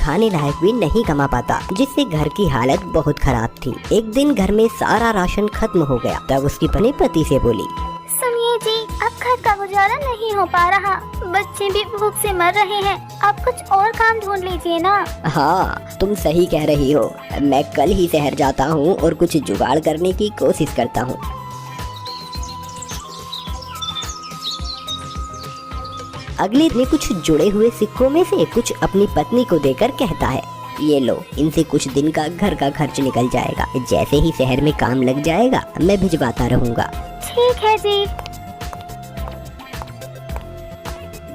खाने लायक भी नहीं कमा पाता, जिससे घर की हालत बहुत खराब थी। एक दिन घर में सारा राशन खत्म हो गया। तब उसकी पत्नी पति से बोली, सुनिए जी, अब घर का गुजारा नहीं हो पा रहा, बच्चे भी भूख से मर रहे हैं, आप कुछ और काम ढूंढ लीजिए ना। हाँ, तुम सही कह रही हो, मैं कल ही शहर जाता हूँ और कुछ जुगाड़ करने की कोशिश करता हूँ। अगले दिन कुछ जुड़े हुए सिक्कों में से कुछ अपनी पत्नी को देकर कहता है, ये लो, इनसे कुछ दिन का घर का खर्च निकल जाएगा। जैसे ही शहर में काम लग जाएगा मैं भिजवाता रहूँगा। ठीक है जी।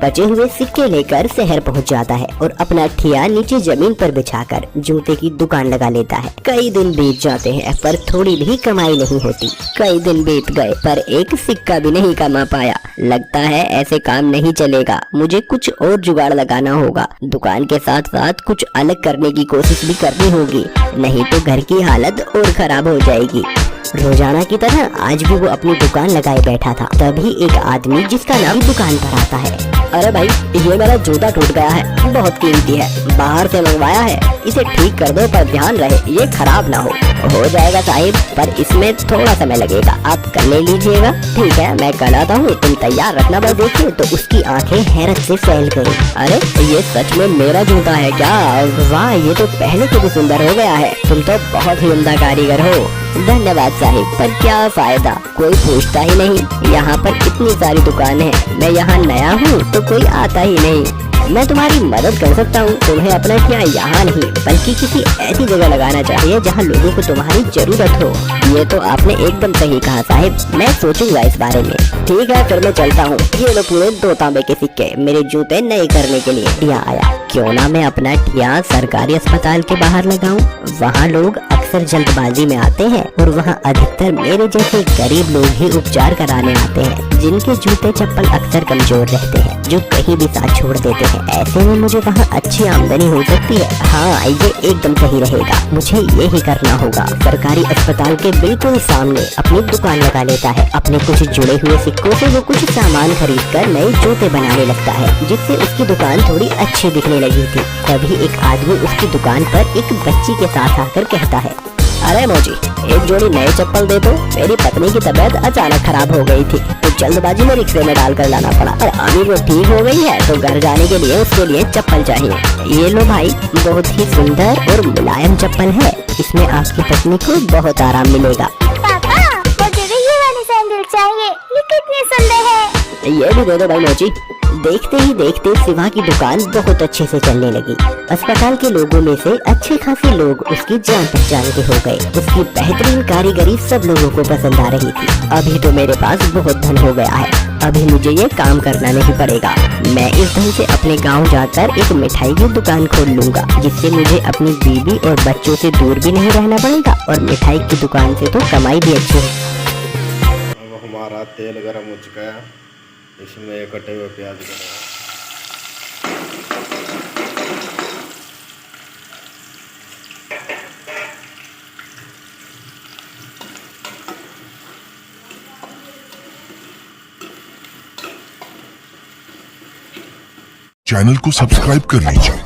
बचे हुए सिक्के लेकर शहर पहुंच जाता है और अपना ठिया नीचे जमीन पर बिछाकर जूते की दुकान लगा लेता है। कई दिन बीत जाते हैं पर थोड़ी भी कमाई नहीं होती। कई दिन बीत गए पर एक सिक्का भी नहीं कमा पाया। लगता है ऐसे काम नहीं चलेगा, मुझे कुछ और जुगाड़ लगाना होगा। दुकान के साथ साथ कुछ अलग करने की कोशिश भी करनी होगी, नहीं तो घर की हालत और खराब हो जाएगी। रोजाना की तरह आज भी वो अपनी दुकान लगाए बैठा था। तभी एक आदमी जिसका नाम दुकान पर आता है। अरे भाई, ये मेरा जूता टूट गया है, बहुत कीमती है, बाहर से मंगवाया है, इसे ठीक कर दो पर ध्यान रहे ये खराब ना हो। हो जाएगा साहिब, पर इसमें थोड़ा समय लगेगा, आप कल ले लीजिएगा। ठीक है, मैं कल आता हूँ, तुम तैयार रखना। बस देखिए तो उसकी आंखें हैरत से फैल गई। अरे ये सच में मेरा जूता है क्या? वाह, ये तो पहले से भी सुंदर हो गया है। तुम तो बहुत ही उम्दा कारीगर हो। धन्यवाद साहिब, पर क्या फायदा, कोई पूछता ही नहीं। यहाँ पर इतनी सारी दुकानें हैं, मैं यहाँ नया हूँ तो कोई आता ही नहीं। मैं तुम्हारी मदद कर सकता हूँ, तुम्हें अपना ठिया यहाँ नहीं बल्कि किसी ऐसी जगह लगाना चाहिए जहाँ लोगों को तुम्हारी जरूरत हो। ये तो आपने एकदम सही कहा साहिब, मैं सोचूंगा इस बारे में। ठीक है, फिर मैं चलता हूँ। ये लो पूरे 2 तांबे के सिक्के, मेरे जूते नए करने के लिए। ठिया आया, क्यों ना मैं अपना ठिया सरकारी अस्पताल के बाहर लगाऊं। वहाँ लोग अक्सर जल्दबाजी में आते हैं और वहाँ अधिकतर मेरे जैसे गरीब लोग ही उपचार कराने आते हैं, जिनके जूते चप्पल अक्सर कमजोर रहते हैं, जो कहीं भी साथ छोड़ देते हैं। ऐसे में मुझे वहाँ अच्छी आमदनी हो सकती है। हाँ, ये एकदम सही रहेगा, मुझे ये ही करना होगा। सरकारी अस्पताल के बिल्कुल सामने अपनी दुकान लगा लेता है। अपने कुछ जुड़े हुए सिक्कों से वो कुछ सामान खरीद कर नए जूते बनाने लगता है, जिससे उसकी दुकान थोड़ी अच्छी दिखने लगी थी। तभी एक आदमी उसकी दुकान पर एक बच्ची के साथ आकर कहता है, अरे मौजी, एक जोड़ी नए चप्पल दे दो, मेरी पत्नी की तबीयत अचानक खराब हो गई थी तो जल्दबाजी में रिक्शे में डालकर लाना पड़ा, और अभी वो ठीक हो गई है तो घर जाने के लिए उसके लिए चप्पल चाहिए। ये लो भाई, बहुत ही सुंदर और मुलायम चप्पल है, इसमें आपकी पत्नी को बहुत आराम मिलेगा। पापा, मुझे भी ये वाली सैंडल चाहिए, ये कितनी सुंदर है। ये भी दे दो भाई मौजी। देखते ही देखते शिवा की दुकान बहुत अच्छे से चलने लगी। अस्पताल के लोगों में से अच्छे खासे लोग उसकी जान पहचान के हो गए। उसकी बेहतरीन कारीगरी सब लोगों को पसंद आ रही थी। अभी तो मेरे पास बहुत धन हो गया है, अभी मुझे ये काम करना नहीं पड़ेगा। मैं इस धन से अपने गांव जाकर एक मिठाई की दुकान खोल लूंगा, जिससे मुझे अपनी बीवी और बच्चों से दूर भी नहीं रहना पड़ेगा और मिठाई की दुकान से तो कमाई भी अच्छी है। अब हमारा तेल गर्म हो चुका है, इसमें कटे हुए प्याज डालें। चैनल को सब्सक्राइब कर लीजिए